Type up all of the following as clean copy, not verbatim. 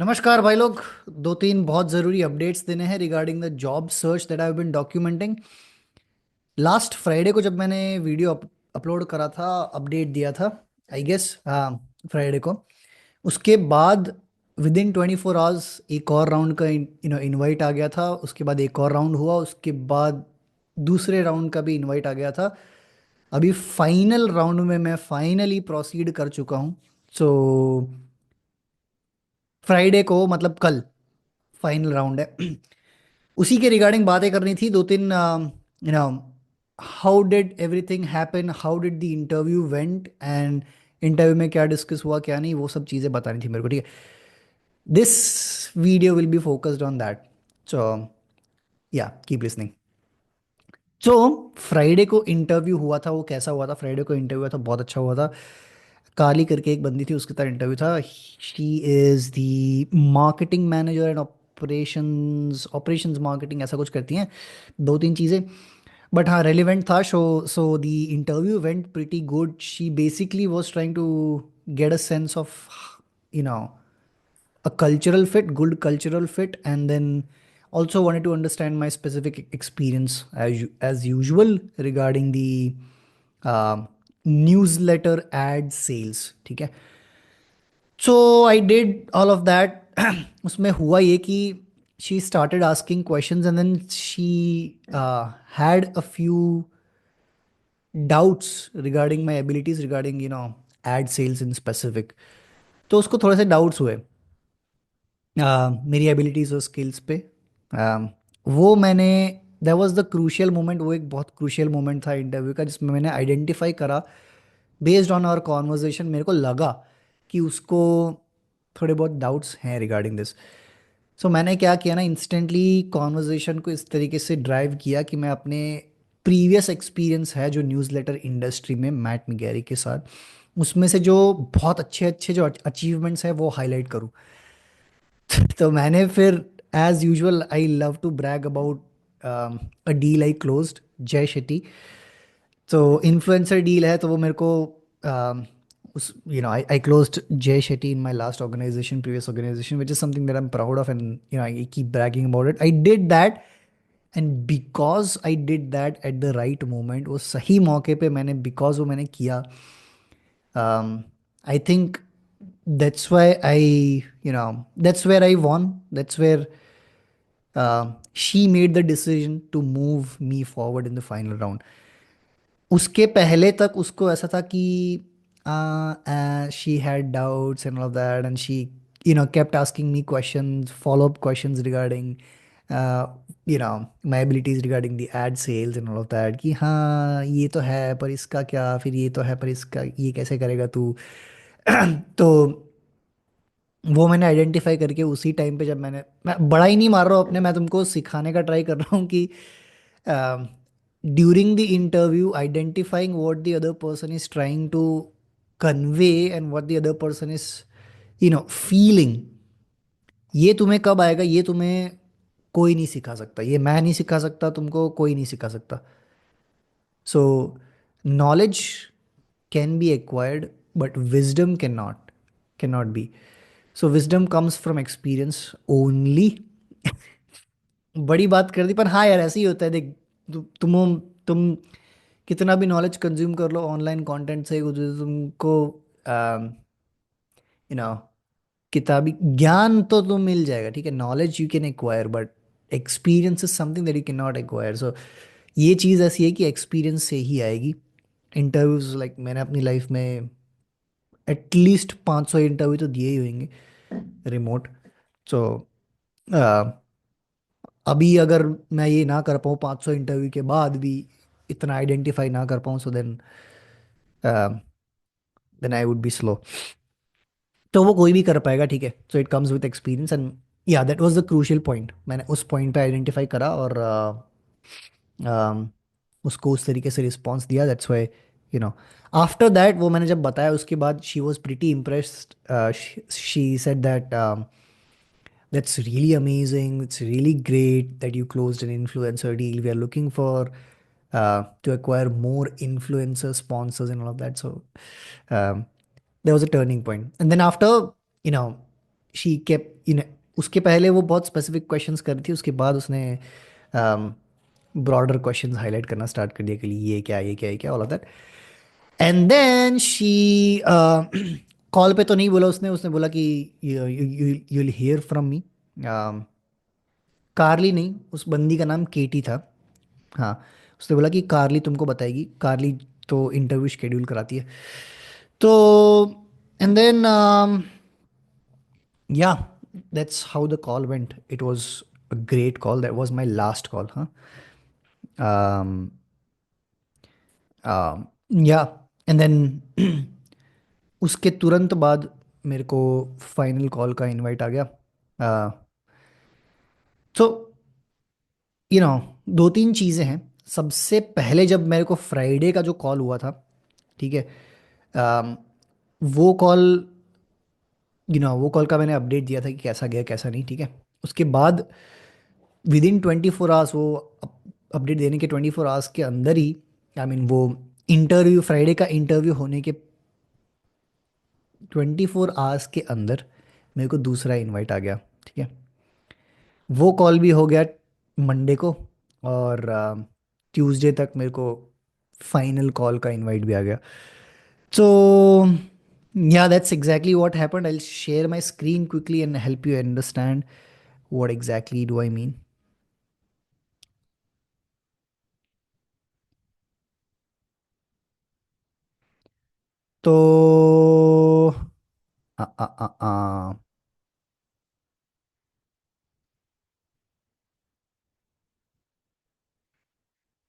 नमस्कार भाई लोग। दो तीन बहुत ज़रूरी अपडेट्स देने हैं regarding the job search that I have been documenting. Last Friday को जब मैंने वीडियो अपलोड करा था, अपडेट दिया था, आई गेस हाँ, फ्राइडे को। उसके बाद विद इन 24 आवर्स एक और राउंड का इनवाइट आ गया था। उसके बाद एक और राउंड हुआ, उसके बाद दूसरे राउंड का भी इनवाइट आ गया था। अभी फाइनल राउंड में मैं फाइनली प्रोसीड कर चुका हूँ। सो फ्राइडे को मतलब कल फाइनल राउंड है। उसी के रिगार्डिंग बातें करनी थी दो तीन। You know how did everything happen, how did the interview went, and interview में क्या डिस्कस हुआ क्या नहीं, वो सब चीज़ें बतानी थी मेरे को, ठीक है। This video will be focused on that. So yeah keep listening. So Friday को इंटरव्यू हुआ था, वो कैसा हुआ था? फ्राइडे को इंटरव्यू हुआ था, बहुत अच्छा हुआ था। काली करके एक बंदी थी, उसके साथ इंटरव्यू था। She is the marketing manager and operations marketing ऐसा कुछ करती हैं, दो तीन चीज़ें। बट हाँ, रेलिवेंट था। So the interview went pretty good. She basically was trying to get a sense of you know a cultural fit, good cultural fit, and then also wanted to understand my specific experience as usual regarding the uh, newsletter ad sales, ठीक है। So I did all of that. उसमें हुआ ये कि she started asking questions and then she had a few doubts regarding my abilities regarding ad sales in specific. तो उसको थोड़े से डाउट्स हुए मेरी एबिलिटीज़ और स्किल्स पे। वो मैंने that was the crucial moment. वो एक बहुत क्रूशियल मोमेंट था इंटरव्यू का, जिसमें मैंने आइडेंटिफाई करा बेस्ड ऑन आवर कॉन्वर्जेशन। मेरे को लगा कि उसको थोड़े बहुत डाउट्स हैं रिगार्डिंग दिस। सो मैंने क्या किया ना, इंस्टेंटली कॉन्वर्जेशन को इस तरीके से ड्राइव किया कि मैं अपने प्रीवियस एक्सपीरियंस है जो न्यूज़लेटर इंडस्ट्री में मैट मिगैरी के साथ, उसमें से जो बहुत अच्छे अच्छे जो अचीवमेंट्स हैं वो हाईलाइट करूँ। तो मैंने फिर as usual I love to brag about a deal I closed, Jay Shetty. तो इन्फ्लुएंसर डील है, तो वो मेरे को उस I closed Jay Shetty in my last organisation, previous organisation, which is something that I am proud of, and I keep bragging about it. I did that, and because I did that at the right moment, वो सही मौके पे मैंने, because वो मैंने किया, I think that's why that's where I won. That's where she made the decision to move me forward in the final round. उसके पहले तक उसको ऐसा था कि she had doubts and all of that, and she kept asking me questions, follow-up questions regarding uh, my abilities regarding the ad sales and all of that, कि हाँ ये तो है पर इसका क्या, फिर ये तो है पर इसका ये कैसे करेगा तू। तो वो मैंने आइडेंटिफाई करके उसी टाइम पे, जब मैं बड़ा ही नहीं मार रहा हूँ अपने, मैं तुमको सिखाने का ट्राई कर रहा हूँ कि during the interview identifying what the other person is trying to convey and what the other person is feeling, ये तुम्हें कब आएगा? ये तुम्हें कोई नहीं सिखा सकता, ये मैं नहीं सिखा सकता तुमको, कोई नहीं सिखा सकता। सो knowledge can be acquired, but wisdom can not be. So wisdom comes from experience only. बड़ी बात कर दी, पर हाँ यार, ऐसे ही होता है। देख, तुम कितना भी नॉलेज कंज्यूम कर लो ऑनलाइन कंटेंट से, कुछ तुमको यू नो किताबी ज्ञान तो तुम मिल जाएगा, ठीक है, knowledge you can acquire, but experience is something that you can not acquire. So ये चीज़ ऐसी है कि एक्सपीरियंस से ही आएगी। इंटरव्यूज लाइक मैंने अपनी लाइफ में एटलीस्ट 500 इंटरव्यू तो दिए ही होंगे रिमोट। सो अभी अगर मैं ये ना कर पाऊँ, 500 इंटरव्यू के बाद भी इतना आइडेंटिफाई ना कर पाऊँ, so then I would be slow. तो वो कोई भी कर पाएगा, ठीक है। So it comes with experience, and yeah that was the crucial point. मैंने उस पॉइंट पे आइडेंटिफाई करा और उसको उस तरीके से रिस्पॉन्स दिया। दैट्स वाई आफ्टर दैट, वो मैंने जब बताया उसके बाद she was pretty impressed. She said that that's really amazing. It's really great that you closed an influencer deal. We are looking for to acquire more influencer sponsors and all of that. So um, there was a turning point. And then after, you know, she came in, उसके पहले वो बहुत specific questions कर रही थी, उसके बाद उसने ब्रॉडर क्वेश्चंस हाईलाइट करना स्टार्ट कर दिया कि ये क्या, ये क्या, ये क्या, all of that. And then she call पे तो नहीं बोला उसने, उसने बोला कि you will hear from me. Carly नहीं, उस बंदी का नाम केटी था। हाँ, उसने बोला कि कार्ली तुमको बताएगी, कार्ली तो इंटरव्यू शेड्यूल कराती है। तो एंड देन या, that's how the call went. It was a great call, that was my last call. हाँ, या, एंड देन उसके तुरंत बाद मेरे को फाइनल कॉल का इनवाइट आ गया। सो यू नो, दो तीन चीज़ें हैं। सबसे पहले जब मेरे को फ्राइडे का जो कॉल हुआ था, ठीक है, अम, वो कॉल, वो कॉल का मैंने अपडेट दिया था कि कैसा गया कैसा नहीं, ठीक है। उसके बाद विद इन 24 आवर्स, वो अपडेट देने के 24 आवर्स के अंदर ही, आई मीन वो इंटरव्यू, फ्राइडे का इंटरव्यू होने के 24 आवर्स के अंदर मेरे को दूसरा इनवाइट आ गया, ठीक है। वो कॉल भी हो गया मंडे को, और ट्यूसडे तक मेरे को फाइनल कॉल का इनवाइट भी आ गया। सो yeah, that's exactly what happened. I'll share my screen quickly and help you understand what exactly do I mean. तो आ, आ, आ, आ,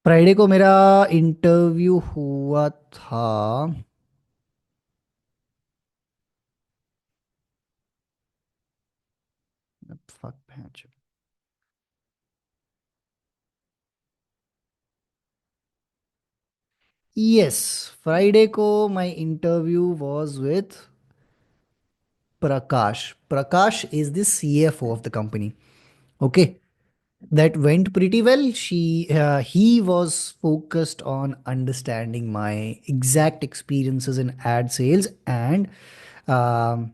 फ्राइडे को मेरा इंटरव्यू हुआ था। Fuck, patch. Yes, फ्राइडे को my interview was with Prakash. Prakash is the CFO of the company. Okay, that went pretty well. He was focused on understanding my exact experiences in ad sales and um,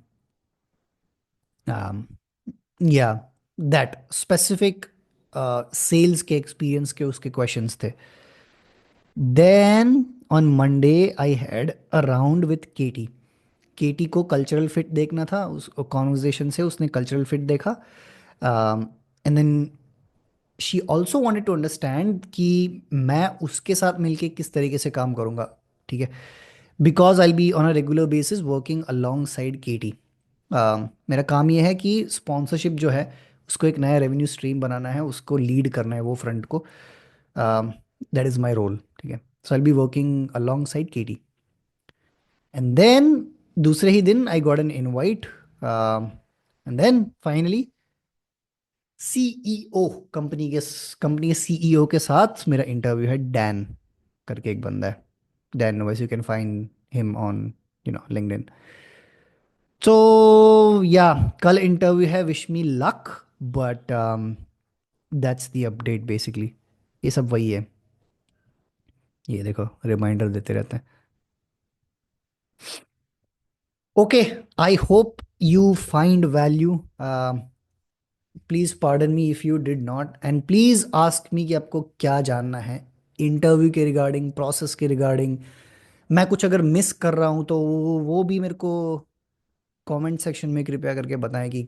um, yeah, that specific sales के experience के उसके questions थे. Then on Monday I had a round with Katie. केटी को cultural fit देखना था, उस conversation से उसने कल्चरल फिट देखा। And then she also wanted to understand कि मैं उसके साथ मिलके किस तरीके से काम करूँगा, ठीक है। Because I be on a regular basis working alongside Katie. मेरा काम ये है कि स्पॉन्सरशिप जो है उसको एक नया रेवेन्यू स्ट्रीम बनाना है, उसको लीड करना है वो फ्रंट को। दैट इज़ माई रोल, ठीक है। So I be working alongside Katie. And then दूसरे ही दिन I got an invite, and then finally CEO, company के सीईओ के साथ मेरा इंटरव्यू है। डैन करके एक बंदा है, Dan novice, you can find him on LinkedIn. तो या, कल इंटरव्यू है, wish me luck, but that's the update basically. ये सब वही है, ये देखो रिमाइंडर देते रहते हैं। Okay, I hope you find value. Please pardon me if you did not, and please ask me कि आपको क्या जानना है इंटरव्यू के रिगार्डिंग, प्रोसेस के रिगार्डिंग। मैं कुछ अगर मिस कर रहा हूँ तो वो भी मेरे को कमेंट सेक्शन में कृपया करके बताएं कि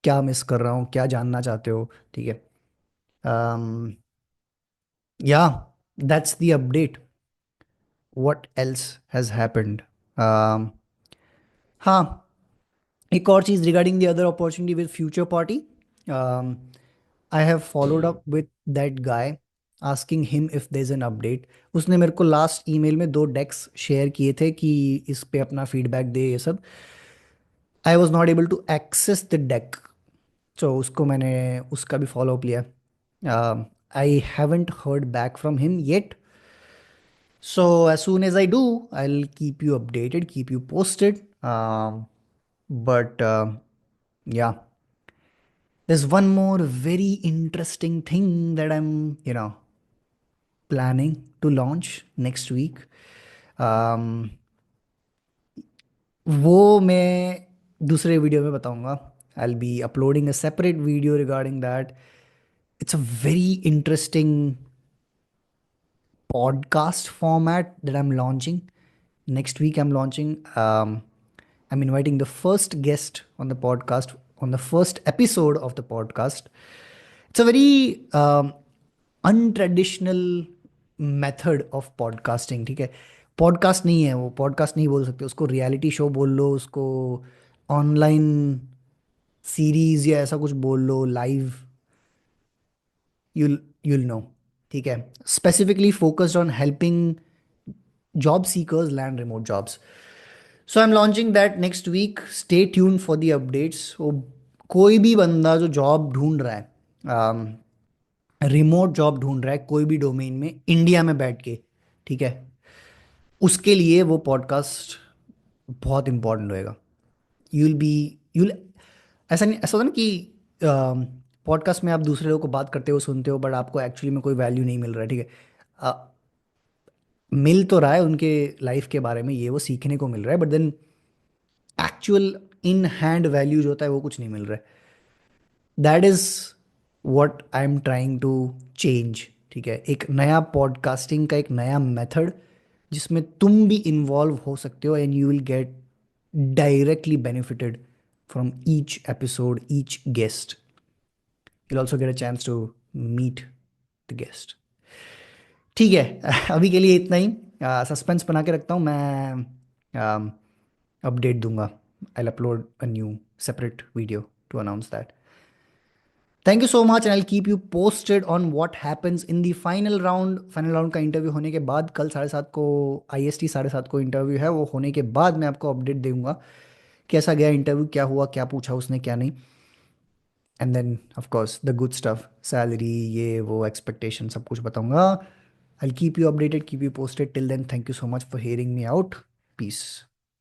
क्या मिस कर रहा हूँ, क्या जानना चाहते हो, ठीक है। Yeah, that's the update. What else has happened? हाँ, एक और चीज़ regarding the other opportunity with future party. I have followed up with that guy, asking him if there is an update. उसने मेरे को लास्ट ईमेल में 2 डेक्स share किए थे कि इस पे अपना फीडबैक दे, ये सब। I was not able to access the deck, तो उसको मैंने उसका भी फॉलो अप लिया। I haven't heard back from him yet, so as soon as I do I will keep you updated, keep you posted. But yeah, there's one more very interesting thing that I'm, planning to launch next week. Um, वो मैं दूसरे video में बताऊंगा। I'll be uploading a separate video regarding that. It's a very interesting podcast format that I'm launching. Next week, I'm launching. I'm inviting the first guest on the podcast, on the first episode of the podcast. It's a very untraditional method of podcasting, ठीक है। Podcast नहीं है वो, podcast नहीं बोल सकते उसको, reality show बोल लो उसको, ऑनलाइन सीरीज या ऐसा कुछ बोल लो, लाइव, you'll know, ठीक है। Specifically focused on helping job seekers land remote jobs. So I am launching that next week, stay tune for the updates. वो कोई भी बंदा जो जॉब ढूंढ रहा है, रिमोट जॉब ढूंढ रहा है कोई भी डोमेन में इंडिया में बैठ के, ठीक है, उसके लिए वो पॉडकास्ट बहुत इंपॉर्टेंट होएगा। यूल ऐसा नहीं, ऐसा होता ना कि पॉडकास्ट में आप दूसरे लोगों को बात करते हो सुनते हो, बट आपको एक्चुअली में कोई वैल्यू नहीं मिल रहा है, ठीक है। मिल तो रहा है उनके लाइफ के बारे में, ये वो सीखने को मिल रहा है, but then actual in hand value जो होता है वो कुछ नहीं मिल रहा है। That is what I am trying to change, ठीक है। एक नया पॉडकास्टिंग का एक नया मेथड जिसमें तुम भी इन्वॉल्व हो सकते हो, and you will get directly benefited from each episode, each guest. You'll also get a chance to meet the guest. ठीक है। अभी के लिए इतना ही, सस्पेंस बना के रखता हूँ मैं, अपडेट दूंगा। I'll upload a new separate video to announce that. Thank you so much and I'll keep you posted on what happens in the final round. Final round का इंटरव्यू होने के बाद, कल 7:30 को IST 7:30 को इंटरव्यू है, वो होने के बाद मैं आपको अपडेट दूंगा कैसा गया इंटरव्यू, क्या हुआ, क्या पूछा उसने, क्या नहीं। And then of course the good stuff, salary, ये वो एक्सपेक्टेशन, सब कुछ बताऊंगा। I keep you updated, keep you posted. Till then, thank you so much for hearing me out. Piece.